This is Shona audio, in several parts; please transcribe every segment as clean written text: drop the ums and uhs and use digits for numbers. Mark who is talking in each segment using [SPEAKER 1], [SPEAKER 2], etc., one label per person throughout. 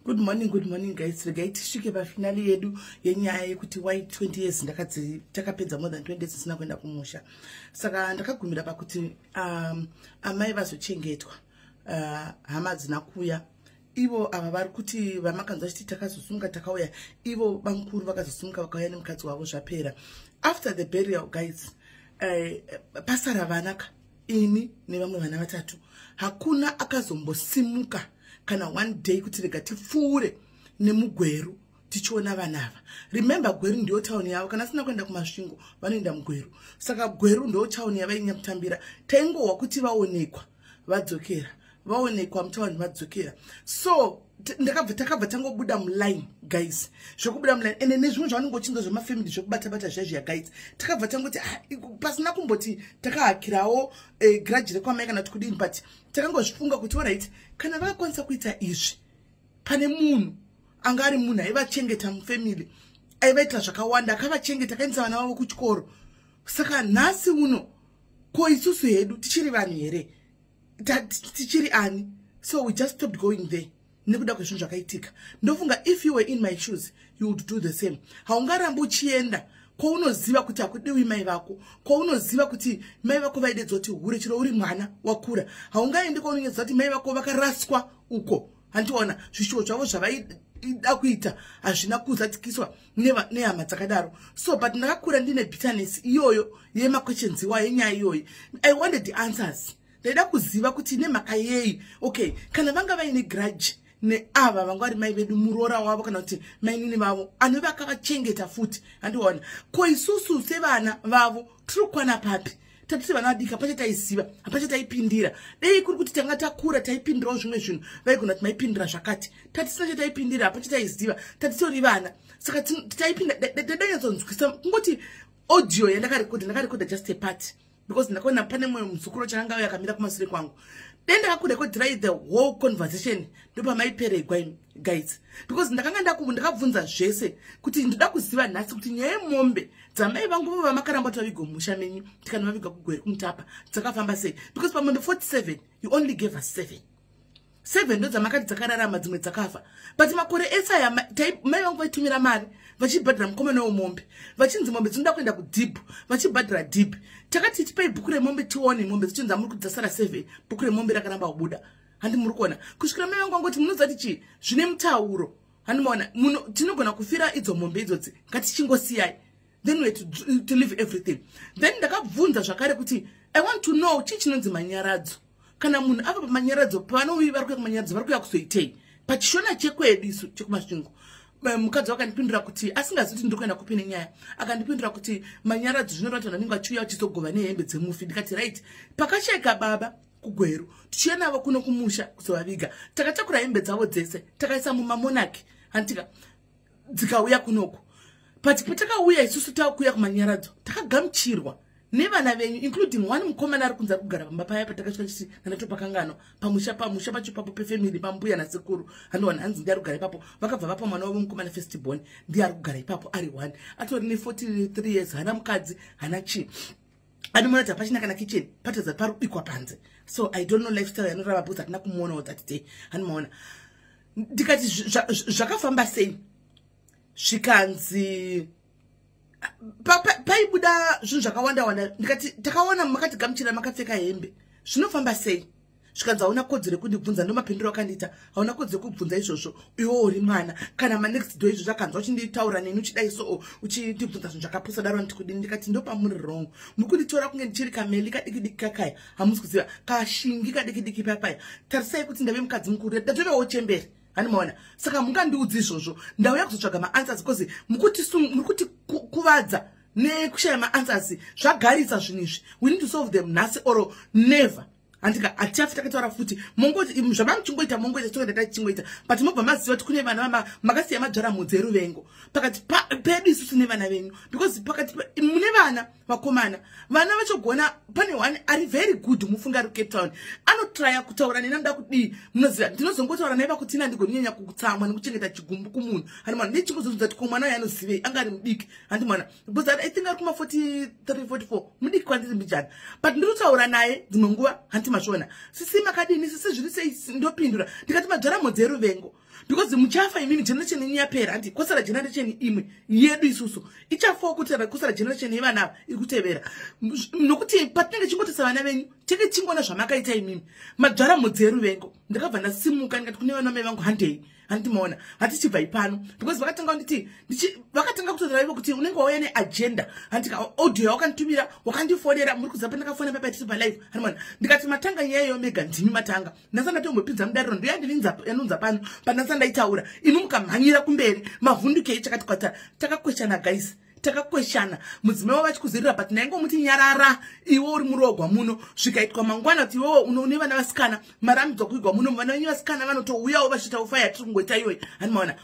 [SPEAKER 1] Good morning guys. Regai tisvike pafinali yedu yenyaya yekuti why 20 years takapedza more than 20 years sina kuenda kumusha. Saka ndakagumira pakuti amai vazochengetwa hama dzina kuya. Ivo ava vari kuti vamakanzwa chiti takazosunga takauya, ivo bamukuru vakazosunga vakauya nemukadzi wavo zvapera. After the burial guys, pasara vanaka ini nevamwe vana vatatu. Hakuna akazombosimuka kana one day kuti rega tifure nemugweru tichiona vanava. Remember gweru ndio town yavo, kana sina kuenda kumasvingo vanoenda mugweru. Saka gweru ndio town yavainyamutambira. Taingowa kuti vaonekwa vadzokera, vaonekwa mutauni vadzokera. So takabva tangobuda muline guys, zvokubuda muline ende nezvimwe zvavanongochinza zvemafamily zvokubata zvezvia guys. Takabva tangoti pasina kumboti takahakirawo grudge rekwamai kana tikudini, but takangozvifunga kuti alright, kana vakakwanisa kuita izvi pane munhu anga ari munhu aivachengeta mufamily, aivaitira zvakawanda, akavachengeta akaendesa vana vavo kuchikoro. Saka nhasi uno ko isusu hedu tichiri vanhu here, tichiri ani? So we just stopped going there nekuda kwezvinhu zvakaitika. Ndofunga if you were in my shoes you would do the same. Haungarambi uchienda kwaunoziva kuti hakudiwi mai vako, kwaunoziva kuti mai vako vaidedzwa kuti hure chiro uri mwana wakura. Haungaendi kwaunonyedza kuti mai vako vakaraswa uko. Handiona zvishuwo zvavo zvavaida kuita hazvina kuzatikiswa nehama dzakadaro. So but ndakakura ndine bitterness iyoyo yemaquestions iwayo yenyaya iyoyi. I wanted the answers. Ndaida kuziva kuti nemhaka yei. Okay, kana vanga vaine grudge neava vanga vari mai vedu muroora wavo kana kuti mainini vavo anova akavachengeta futi. Handiona ko isusu sevana vavo tiri kukwana papi? Tatiti vana vadiki hapachata taiziva, hapachata taipindira. Dei kuri kuti tanga takura taipindirawo zvimwe zvinhu vaigona kuti maipindira zvakati. Tatisina chataipindira hapachata taiziva, tatitori vana. Saka taipinda dadanyadzonzwisa kungoti audio ndakarekodha just a part, because ndakaona pane mumwe muzukuru chakanga uya akamira kumashure kwangu. Then ndakakurekodhera the whole conversation ndopamaipera igwaimi guys, because ndakanga ndakabvunza zvese kuti ndoda kuziva nhasi kuti nyaya yemombe dzamai vangu vamakaramba kuti vaviga musha menyu tikana vaviga kugweri kumutapa dzakafamba sei, because pamombe 47 you only gave us 7 ndo dzamakati dzakararama, dzimwe dzakafa. But makore esaya mai vangu vaitumira mari vachibhadhira mukomana wemombe, vachinzi mombe dzinoda kuenda kudhibhu vachibhadhira dhibhu. Takati tipai bhuku remombe tione mombe dzichinzi muri kudzasara 7, bhuku remombe rakaramba kubuda. Handi muri kuona kusvikira mai vangu vangoti munoziva tichi zvine mutauro. Handimaona tinogona kufira idzo mombe idzodzi, ngatichingosiyai, then we to leave everything. Then ndakabvunza zvakare kuti I want to know chii chinonzi manyaradzo. Kana munhu apa pamanyaradzo panovi vari kuya kumanyaradzo vari kuya kuzoitei pachishona chekwedu isu chekumasvingo. Mukadzi wakandipindura kuti asingazivi kuti ndiri kuenda kupi nenyaya, akandipindura kuti manyaradzo zvinoreva kuti vanenge vachiuya vachizogova nehembe dzemufi. Ndikati right, pakasheka baba kugweru tichiuya navo kuno kumusha kuzovaviga, takatakura hembe dzavo dzese takaisa mumamonaki handika dzikauya kunoko. But patakauya isusu takuya kumanyaradzo takagamuchirwa nevana venyu, including one mukomana ari kunza kugara pamba paya patakasvika chiti nandatopa pamusha pacho papo pefamily pambuya nasekuru. Handiwana hanzi ndiari kugara ipapo, vakabva vapa mwana wavo mukomana first born ndiari kugara ipapo ari 1, atori ne43 years, hana mukadzi hana chii. Anoona kuti hapachina kana kitchen, patadza pari kubikwa panze. So I don't know lifestyle yanorava bhuzi hatina kumuonawo that day. Handimaona ndikati zvakafamba sei, zvikanzi paibuda zvinhu zvakawanda. Ndikati takaona makati gamuchira makapfeka hembe, zvinofamba sei? Zvikanzi hauna kodzero kundibvunza, ndomapindiro akandiita hauna kodzero kubvunza izvozvo, iwo uri mwana. Kana manext door izvo zvakanzwa uchinditaura neni uchidai so uchindibvunza zvinhu zvakapusa daro ndikudini. Ndikati ndopamuri wrong, muri kunditora kunge ndichiri kameli kadikidiki kakaya, hamusi kuziva kashingi kadikidiki papaya. Tarisai kuti ndave mukadzi mukuru, ndatovewo chemberi. Handimaona saka mungandiudzi izvozvo, ndauya kuzotsvaga maanswers because muri kuvadza nekushaya maanswers zvagarisa zvinhu izvi. We need to solve them nhasi or never. Handika hatiafi takataura futi mongoti zvamamuchingoita mongoita toenda tachingoita, but mobva maziva kuti kune vana makasiya madzvara mudzi eruvengo pakati pedu isusu nevana venyu, because pakati mune vana vakomana, vana vachogona. Pane one ari very good mufunga ari Cape Town, anotraya kutaura neni anoda kudii. Munoziva ndinozongotaura naye pakuti ina ndigonyanya kutsamwa nekuchengeta chigumbu kumunhu. Handimana ndichingozozvidza kuti komwana uyu anozivei, anga ari mudiki. Handimana because I think ari kuma 43 44 mudiki kwandiri mbijana, but ndinotaura naye dzimwe nguva handimashona sisi makadini sisi zviri sei ndopindura ndikati madzvara modzi eruvengo. because muchafa imini generation yenyu yapera handi kwasara generation imwe yedu isusu ichafawo kuti kwasara generation yevana ava iri kutevera nokuti patinenge chingotesa vana venyu tenge chingona zvamakaita imimi madzvara mudzeru vengo ndakabva ndasimuka ndikati kune vana mai vangu handei handimaona hatichibva pano because vakatanga kunditi vakatanga kutotaura ivo kuti unenge wauya neagenda handika audio wakanditumira wakandifonera muri kuziva pandakafona papa tiri palive handimaona ndikati matanga iyayo mega ndimi matanga ndasanda tombopinza mudariro ndoyanunza pano pandasanda ndaitaura inu mukamhanyira kumberi mavhundukei chakati kwata takakweshana guys takakweshana mudzimai wavachikuzirira but naingo muti nyarara iwo uri murogwa muno zvikaitwa mangwana kuti iwowo une vana vasikana maramidzwa kuigwa muno vana venyu vasikana vanotouyawo vachitawo faya tiri kungoita iyoyi handimaona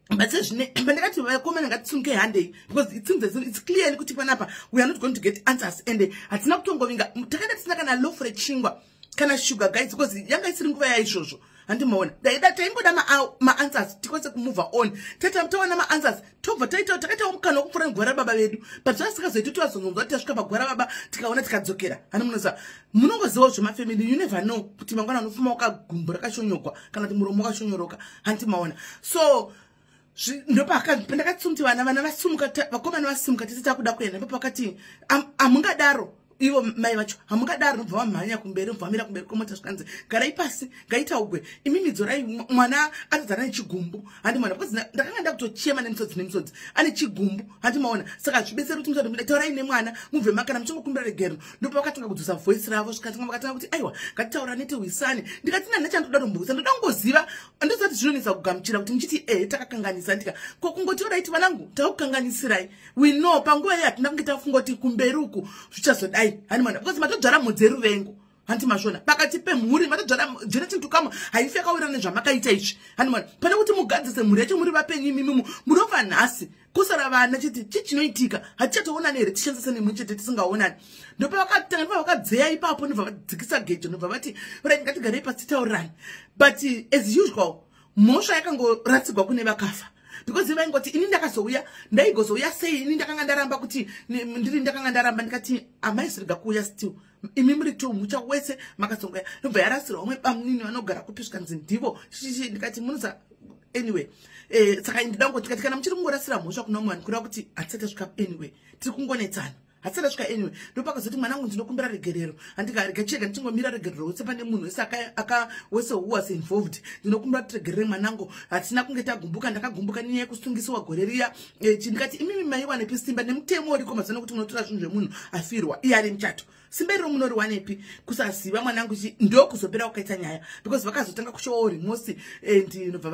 [SPEAKER 1] but sezvine pandakati vakomana ngatisunge handei because it's clear kuti panapa we are not going to get answers and hatina kutongovinga takada tisina kana low for chingwa kana sugar guys because yanga isiri nguva yaizvozvo handimaona daida taingoda maanswers tikwanise kumove on tawana maanswers tobva takaitawo mukana wokupfuura negwara baba vedu but zvasikazoiti tiwazongonzwa kuti tasvika pagwara baba tikaona tikadzokera handimunoziva munongozivawo zvemafamily you never know kuti mangwana anofuma wakagumbu rakashonyokwa kana kuti muromo wakashonyoroka handimaona so ndopandakatsi vana vasumuka vakomana vasumuka tisi takuda kuenda ipapo vakati hamungadaro ivo mai vacho hamungadaro nobva vamhanya kumberi mubvamira kumberi komota zvikanzi garai pasi ngaitaugwe imimi dzorai mwana atadzana nechigumbu handimaona because ndakanga nda kutochema nemisodzi ane chigumbu handimaona saka zvibetsera kuti musadomida taurai nemwana mubve makana muchingokumbira regero ndopa vakatanga kudzosa voice ravo zvikatanga vakatanga kuti aiwa ngatitaura netiwisani ndikati nani nechandoda kumbusa ndoda kungoziva andozati zvinonetsa kugamuchira kuti muchiti takakanganisa ndika ko kungotiuraiti vanangu takukanganisirai we know panguva iyi hatina kunge tafunga kuti kumberi uku zvichazodai handimaona because matodzvara mudzeru vengu handimazvona pakati pemhuri matodzvara generation to come haifi yakawira nezvamakaita izvi handimaona pane kuti mugadzise mhuri yacho muri vapenyu imimi munobva nhasi kusara vana chiti chichinoitika hatichatoonani here tishandisa nemhuri chete tisingaonani ndopa vakatanga ndopa vakadzeya ipapo ndobva vadzikisa gejo ndobva vati rai ngatigarei pasi titaurirani but as usual mhosva yakangoradzigwa kune vakafa because vaingoti ini ndakazouya ndaigozouya sei ini ndakanga ndaramba kuti ndakanga ndaramba ndikati amaisiriga kuuya still imi muri tu mucha wese makazongoya ndobva yarasira umwe pamunini vanogara kupisvika nzi ndivo ndikati munoza anyway saka ndida ngoti kana muchiri kungorasira mhosva kuna mumwe kureva kuti hatisati asvika anyway tiri kungonetsana hatisati asvika anyway ndopakazoti mwanangu ndinokumbira regerero handikarega chega ndichingomira regerero wese pane munhu wese wese who was involved ndinokumbira kuti regerere mwanangu hatina kunge tagumbuka ndakagumbuka nenyaya yekusungisiwa gore riya ndikati imimi maiwanepi simba nemutemo uriko mazana kuti munotora zvinhu zvemunhu afirwa iye ari muchato simba iriro munoriwanepi kusaziva mwanangu ndokuzopera wakaita nyaya because vakazotanga kushowawo rimosi and nobva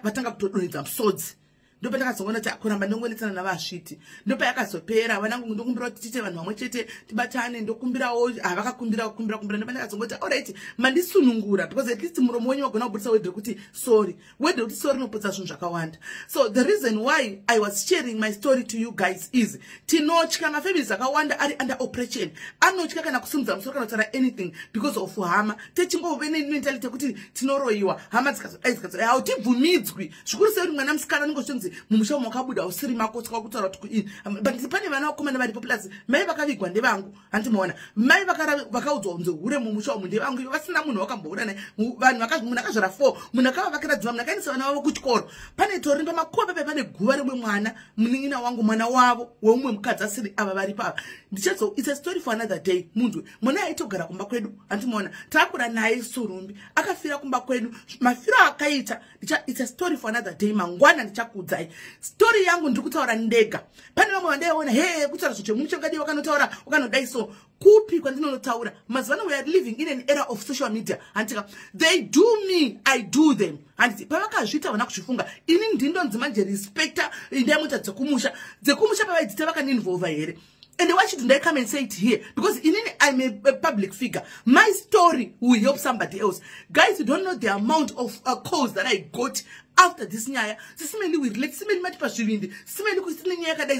[SPEAKER 1] vatanga kutodonhedza musodzi ndopa ndakazongona kuti kuramba ndongonetsana navasviti ndopa yakazopera vanangu ndokumbira kuti tiite vanhu vamwe chete tibatane ndokumbirawo havakakumbira ndopa ndakazongoti alright mandisunungura because at least muromo wenyu wagona kubudisa wedhe kuti sorry wedhe kuti sorry inoputsa zvinhu zvakawanda so the reason why I was sharing my story to you guys is tinotya mafamilies akawanda ari under operation anotya kana kusimudza musoro kana kutaura anything because of hama techingove nementality yekuti tinoroyiwa hama dzikazodai hautibvumidzwi zvikuru sei kuti mwana musikana ningozvonzi mumusha makabuda usiri mako tsaka kutaura kuti but pane vana vakomana varipo plus mai vakavigwa ndevangu handimaona mai vakaudzwa kunzi hure mumusha umu ndevangu vasina munhu wakamboura naye vanhu munhu akazvara 4 munhu akavavakira dziva munhu akaendesa vana vavo kuchikoro pane tori pamakope pe pane guva rimwe mwana munin'ina wangu mwana wavo weumwe mukadzi asiri ava vari pava ndichazo it's a story for another day munhu mwana aitogara kumba kwedu handimaona takura naye surumbi akafira kumba kwedu mafiro akaita it's a story for another day mangwana ndichakudzai story yangu ndikutaura ndega pane vamwe vandaiona kutaura zvochemunhu chengadi wakanotaura wakanodai so kupi kwandinotaura mazivano we are living in an era of social media handika they do me I do them handiti pavakazviita vana kuzvifunga ini ndindonzi manje respecta ndaimuita dzekumusha pavaidzita vakaninvolva here. And why should I come and say it here? Because I'm a public figure. My story will help somebody else. Guys, you don't know the amount of calls that I got after this nyaya.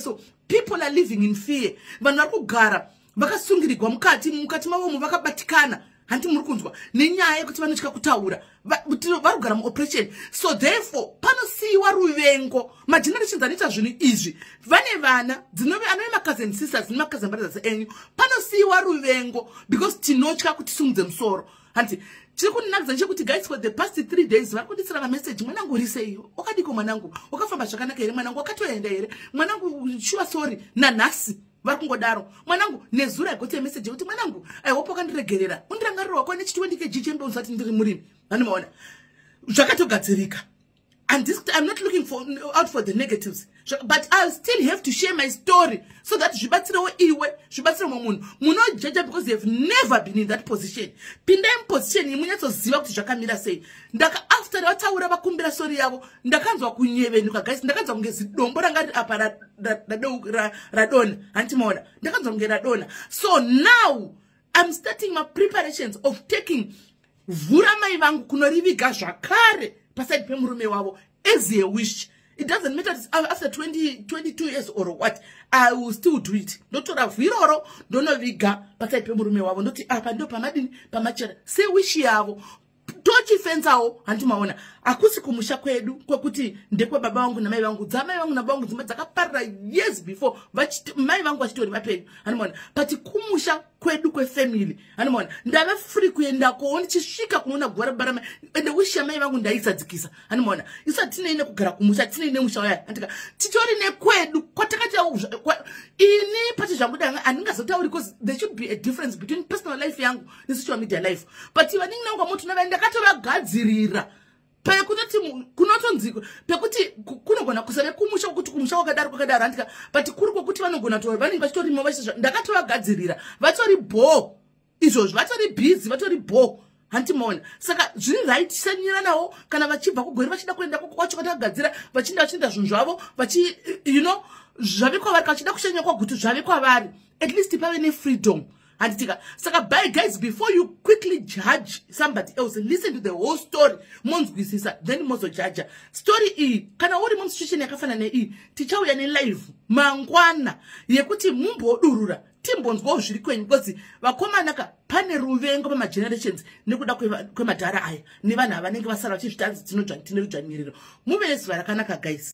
[SPEAKER 1] So people are living in fear. Vakasungirigwa mukati mavo vakabatikana hanti muri kunzwa nenyaya yekuti vanotya kutaura varugara muoperation so therefore panosiyiwa ruvengo magenerations anoita zvinhu izvi vane vana anove macousin sisters nemacousin brothers enyu panosiyiwa ruvengo because tinotya kuti tisumudze musoro hanti chikuninakza chekuti guys for the past 3 days vakuditsira message mwanangu risei wakadiko mwanangu wakafamba zvakanaka here mwanangu wakatoenda here mwanangu sure sorry nanhasi vari kungodaro mwanangu nezura igote message kuti mwanangu aihope wakandiregerera undirangariro wako ne 20 kg chembe usati ndiri murimi vanomaona zvakatogadzirika. And this, I'm not looking out for the negatives, but I'll still have to share my story so that muno judge because they have never been in that position. Pinda in position, ziva kuti zvakamira sei. Ndaka after vataura vakumbira story yavo, ndakanzwa kunyevenuka guys, ndakanzwa kunge dombo ranga apa radona, antimaona. Ndakanzwa kunge radona. So now I'm starting my preparations of taking vhura mai vangu kunoriviga zvakare paside pemurume wavo as a wish. It doesn't matter after 22 years or what, I will still do it. Ndotora viroro ndonoviga paside pemurume wavo ndoti apa ndo pamadini pamachera se wish yavo tochifenzawo handimaona akusi kumusha kwedu kwekuti ndekwe baba vangu na mai vangu dzamai vangu na baba vangu dzimba dzakaparira years before mai vangu vachitori vapenyu handimaona but kumusha kwedu kwefamily handimaona ndava free kuendako ndichisvika kunoona gwara barama ende wish yamai vangu ndaisadzikisa handimaona isati tineine kugara kumusha tineine musha waya andika titori nekwedu kwatakaita ini pati zvangu danga handingazotauri because there should be a difference between personal life yangu nesocial media life but vaningi nangu vamoto nava ndakatovagadzirira pekutoti kunotonziko pekuti kunogona kusave kumusha kuti kumusha kwakadaro andika but kuri kwokuti vanogona to vanenge vachitorimo vachizva ndakatovagadzirira vatori bo izvozvo vatori busy vatori bo handimaona saka zviri right sanyira nawo kana vachibva kugori vachida kuenda kwacho kwatagadzira vachinda zvinhu zvavo vachi you know zvave kwavari vachida kushanya kwagutu zvave kwavari at least pave nefreedom. Saka bye guys, before you quickly judge somebody else, listen to the whole story. Then mozo judge. Story e kana uri mu situation yakafana ne e tichauya ne live mangwana yekuti mumbo durura timbonzwa zviri kwenyu because vakomana ka pane ruvengo pama generations nekuda kwemadhara aya nevanhu vanenge vasara vachizvitanzi tinojwa miriro muve nezva rakanaka guys.